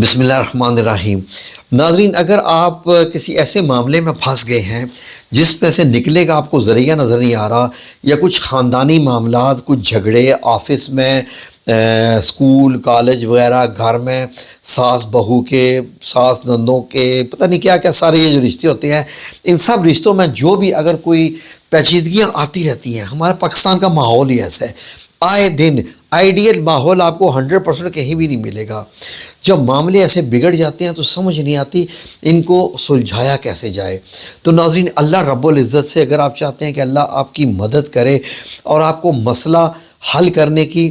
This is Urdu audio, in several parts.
بسم اللہ الرحمن الرحیم۔ ناظرین، اگر آپ کسی ایسے معاملے میں پھنس گئے ہیں جس میں سے نکلے کا آپ کو ذریعہ نظر نہیں آ رہا، یا کچھ خاندانی معاملات، کچھ جھگڑے آفس میں، اسکول کالج وغیرہ، گھر میں ساس بہو کے، ساس نندوں کے، پتہ نہیں کیا کیا سارے یہ جو رشتے ہوتے ہیں، ان سب رشتوں میں جو بھی اگر کوئی پیچیدگیاں آتی رہتی ہیں، ہمارا پاکستان کا ماحول ہی ایسا ہے، آئے دن آئیڈیل ماحول آپ کو 100% کہیں بھی نہیں ملے گا۔ جب معاملے ایسے بگڑ جاتے ہیں تو سمجھ نہیں آتی ان کو سلجھایا کیسے جائے۔ تو ناظرین، اللہ رب العزت سے اگر آپ چاہتے ہیں کہ اللہ آپ کی مدد کرے اور آپ کو مسئلہ حل کرنے کی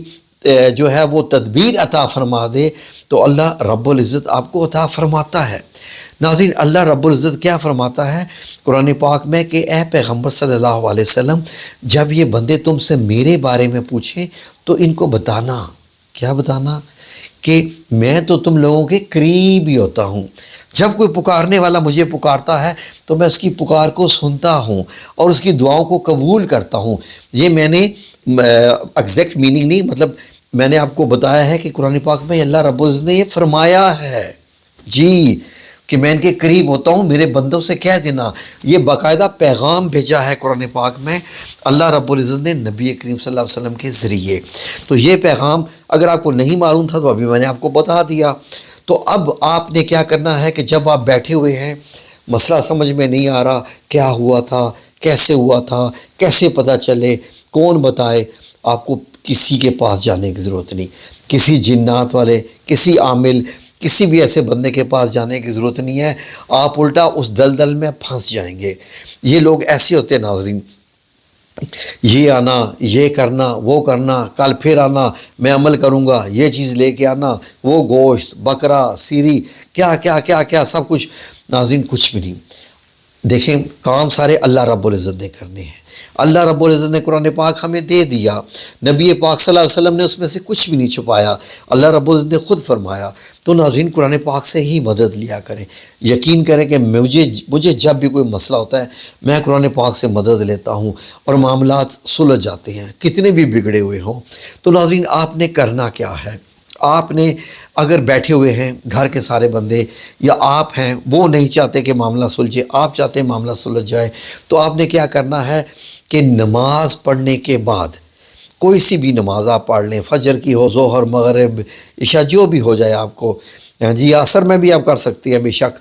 جو ہے وہ تدبیر عطا فرما دے، تو اللہ رب العزت آپ کو عطا فرماتا ہے۔ ناظرین، اللہ رب العزت کیا فرماتا ہے قرآن پاک میں کہ اے پیغمبر صلی اللہ علیہ وسلم، جب یہ بندے تم سے میرے بارے میں پوچھیں تو ان کو بتانا، کیا بتانا؟ کہ میں تو تم لوگوں کے قریب ہی ہوتا ہوں۔ جب کوئی پکارنے والا مجھے پکارتا ہے تو میں اس کی پکار کو سنتا ہوں اور اس کی دعاؤں کو قبول کرتا ہوں۔ یہ میں نے ایگزیکٹ میننگ نہیں، مطلب میں نے آپ کو بتایا ہے کہ قرآن پاک میں اللہ رب العزت نے یہ فرمایا ہے جی، کہ میں ان کے قریب ہوتا ہوں، میرے بندوں سے کہہ دینا۔ یہ باقاعدہ پیغام بھیجا ہے قرآن پاک میں اللہ رب العزت نے نبی کریم صلی اللہ علیہ وسلم کے ذریعے۔ تو یہ پیغام اگر آپ کو نہیں معلوم تھا تو ابھی میں نے آپ کو بتا دیا۔ تو اب آپ نے کیا کرنا ہے کہ جب آپ بیٹھے ہوئے ہیں، مسئلہ سمجھ میں نہیں آ رہا، کیا ہوا تھا، کیسے ہوا تھا، کیسے پتہ چلے، کون بتائے، آپ کو کسی کے پاس جانے کی ضرورت نہیں، کسی جنات والے، کسی عامل، کسی بھی ایسے بندے کے پاس جانے کی ضرورت نہیں ہے۔ آپ الٹا اس دلدل میں پھنس جائیں گے۔ یہ لوگ ایسے ہوتے ہیں ناظرین، یہ آنا، یہ کرنا، وہ کرنا، کل پھر آنا، میں عمل کروں گا، یہ چیز لے کے آنا، وہ گوشت، بکرا، سیری، کیا کیا کیا کیا سب کچھ۔ ناظرین، کچھ بھی نہیں۔ دیکھیں، کام سارے اللہ رب العزت نے کرنے ہیں۔ اللہ رب العزت نے قرآن پاک ہمیں دے دیا، نبی پاک صلی اللہ علیہ وسلم نے اس میں سے کچھ بھی نہیں چھپایا، اللہ رب العزت نے خود فرمایا۔ تو ناظرین، قرآن پاک سے ہی مدد لیا کریں۔ یقین کریں کہ مجھے جب بھی کوئی مسئلہ ہوتا ہے میں قرآن پاک سے مدد لیتا ہوں اور معاملات سلجھ جاتے ہیں، کتنے بھی بگڑے ہوئے ہوں۔ تو ناظرین، آپ نے کرنا کیا ہے؟ آپ نے اگر بیٹھے ہوئے ہیں گھر کے سارے بندے، یا آپ ہیں وہ نہیں چاہتے کہ معاملہ سلجھے، آپ چاہتے ہیں معاملہ سلجھ جائے، تو آپ نے کیا کرنا ہے کہ نماز پڑھنے کے بعد، کوئی سی بھی نماز آپ پڑھ لیں، فجر کی ہو، ظہر، مغرب، عشاء، جو بھی ہو جائے آپ کو، جی عصر میں بھی آپ کر سکتے ہیں بے شک۔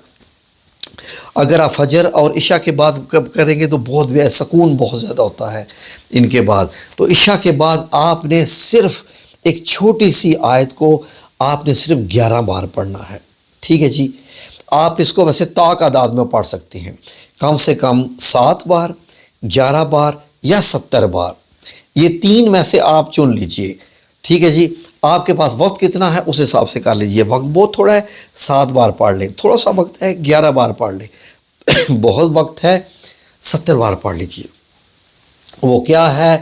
اگر آپ فجر اور عشاء کے بعد کریں گے تو بہت سکون بہت زیادہ ہوتا ہے ان کے بعد۔ تو عشاء کے بعد آپ نے صرف ایک چھوٹی سی آیت کو آپ نے صرف 11 بار پڑھنا ہے، ٹھیک ہے جی؟ آپ اس کو ویسے طاق اعداد میں پڑھ سکتے ہیں، کم سے کم 7 بار، 11 بار یا 70 بار، یہ 3 میں سے آپ چن لیجئے، ٹھیک ہے جی؟ آپ کے پاس وقت کتنا ہے اس حساب سے کر لیجئے۔ وقت بہت تھوڑا ہے، 7 بار پڑھ لیں، تھوڑا سا وقت ہے 11 بار پڑھ لیں، بہت وقت ہے 70 بار پڑھ لیجئے۔ وہ کیا ہے؟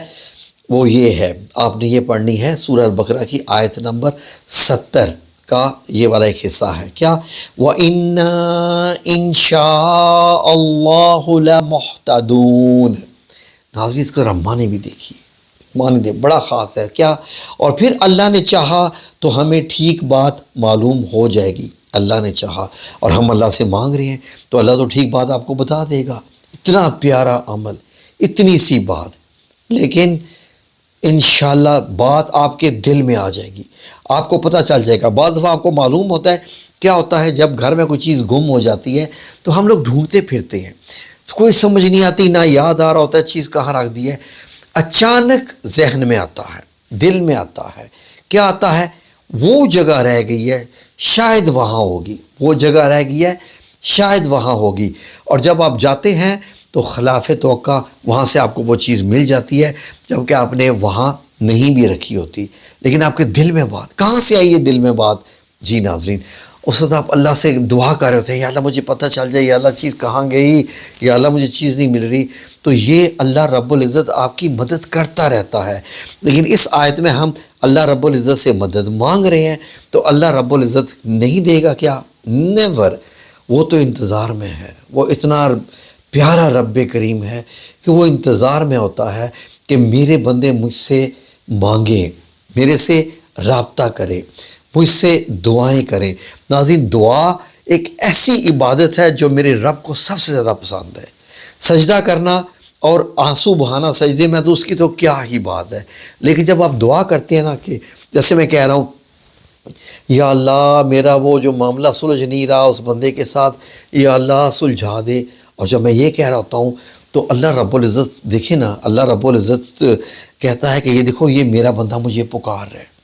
وہ یہ ہے، آپ نے یہ پڑھنی ہے سورہ البقرہ کی آیت نمبر 70 کا یہ والا ایک حصہ ہے، کیا؟ وَإِنَّا إِن شَاءَ اللَّهُ لَمُهْتَدُونَ۔ ناظرین، اس کا معنی بھی دیکھیے، معنی دے بڑا خاص ہے، کیا؟ اور پھر اللہ نے چاہا تو ہمیں ٹھیک بات معلوم ہو جائے گی۔ اللہ نے چاہا، اور ہم اللہ سے مانگ رہے ہیں تو اللہ تو ٹھیک بات آپ کو بتا دے گا۔ اتنا پیارا عمل، اتنی سی بات، لیکن انشاءاللہ بات آپ کے دل میں آ جائے گی، آپ کو پتہ چل جائے گا۔ بعض دفعہ آپ کو معلوم ہوتا ہے، کیا ہوتا ہے جب گھر میں کوئی چیز گم ہو جاتی ہے تو ہم لوگ ڈھونڈتے پھرتے ہیں، کوئی سمجھ نہیں آتی، نہ یاد آ رہا ہوتا ہے چیز کہاں رکھ دی ہے، اچانک ذہن میں آتا ہے، دل میں آتا ہے، کیا آتا ہے؟ وہ جگہ رہ گئی ہے، شاید وہاں ہوگی، وہ جگہ رہ گئی ہے، شاید وہاں ہوگی، اور جب آپ جاتے ہیں تو خلاف توقع وہاں سے آپ کو وہ چیز مل جاتی ہے، جبکہ آپ نے وہاں نہیں بھی رکھی ہوتی، لیکن آپ کے دل میں بات کہاں سے آئی ہے؟ دل میں بات، جی ناظرین، اس وقت آپ اللہ سے دعا کر رہے ہوتے ہیں، یا اللہ مجھے پتہ چل جائے، یا اللہ چیز کہاں گئی، یا اللہ مجھے چیز نہیں مل رہی۔ تو یہ اللہ رب العزت آپ کی مدد کرتا رہتا ہے، لیکن اس آیت میں ہم اللہ رب العزت سے مدد مانگ رہے ہیں تو اللہ رب العزت نہیں دے گا کیا؟ نیور، وہ تو انتظار میں ہے، وہ اتنا پیارا رب کریم ہے کہ وہ انتظار میں ہوتا ہے کہ میرے بندے مجھ سے مانگیں، میرے سے رابطہ کرے، مجھ سے دعائیں کریں۔ ناظرین، دعا ایک ایسی عبادت ہے جو میرے رب کو سب سے زیادہ پسند ہے۔ سجدہ کرنا اور آنسو بہانا سجدے میں تو اس کی تو کیا ہی بات ہے، لیکن جب آپ دعا کرتے ہیں نا، کہ جیسے میں کہہ رہا ہوں یا اللہ میرا وہ جو معاملہ سلجھ نہیں رہا اس بندے کے ساتھ، یا اللہ سلجھا دے، اور جب میں یہ کہہ رہا ہوتا ہوں تو اللہ رب العزت دیکھیں نا، اللہ رب العزت کہتا ہے کہ یہ دیکھو یہ میرا بندہ مجھے پکار رہا ہے،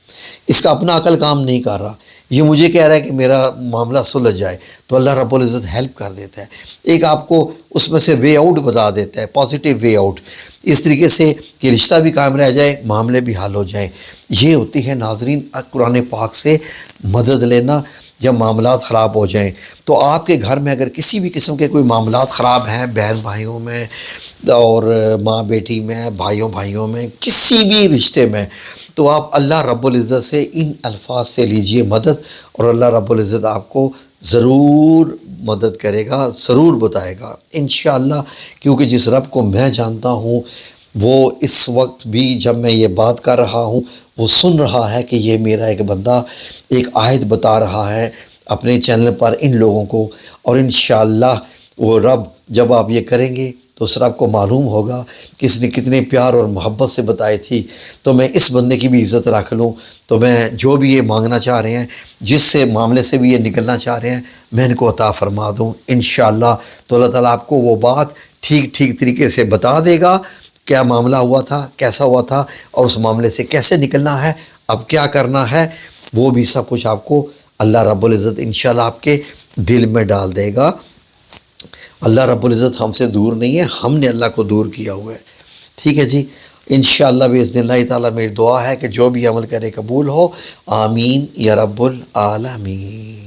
اس کا اپنا عقل کام نہیں کر رہا، یہ مجھے کہہ رہا ہے کہ میرا معاملہ سلجھ جائے، تو اللہ رب العزت ہیلپ کر دیتا ہے، ایک آپ کو اس میں سے وے آؤٹ بتا دیتا ہے، پازیٹیو وے آؤٹ، اس طریقے سے کہ رشتہ بھی قائم رہ جائے، معاملے بھی حل ہو جائیں۔ یہ ہوتی ہے ناظرین قرآن پاک سے مدد لینا جب معاملات خراب ہو جائیں۔ تو آپ کے گھر میں اگر کسی بھی قسم کے کوئی معاملات خراب ہیں، بہن بھائیوں میں اور ماں بیٹی میں، بھائیوں بھائیوں میں، کسی بھی رشتے میں، تو آپ اللہ رب العزت سے ان الفاظ سے لیجئے مدد، اور اللہ رب العزت آپ کو ضرور مدد کرے گا، ضرور بتائے گا انشاءاللہ، کیونکہ جس رب کو میں جانتا ہوں وہ اس وقت بھی جب میں یہ بات کر رہا ہوں وہ سن رہا ہے کہ یہ میرا ایک بندہ ایک آیت بتا رہا ہے اپنے چینل پر ان لوگوں کو، اور انشاءاللہ وہ رب جب آپ یہ کریں گے تو اس رب کو معلوم ہوگا کہ اس نے کتنے پیار اور محبت سے بتائی تھی، تو میں اس بندے کی بھی عزت رکھ لوں، تو میں جو بھی یہ مانگنا چاہ رہے ہیں، جس سے معاملے سے بھی یہ نکلنا چاہ رہے ہیں، میں ان کو عطا فرما دوں انشاءاللہ۔ تو اللہ تعالیٰ آپ کو وہ بات ٹھیک طریقے سے بتا دے گا، کیا معاملہ ہوا تھا، کیسا ہوا تھا، اور اس معاملے سے کیسے نکلنا ہے، اب کیا کرنا ہے، وہ بھی سب کچھ آپ کو اللہ رب العزت انشاءاللہ آپ کے دل میں ڈال دے گا۔ اللہ رب العزت ہم سے دور نہیں ہے، ہم نے اللہ کو دور کیا ہوا ہے۔ ٹھیک ہے جی، انشاءاللہ باذن اللہ تعالیٰ میری دعا ہے کہ جو بھی عمل کرے قبول ہو، آمین یا رب العالمین۔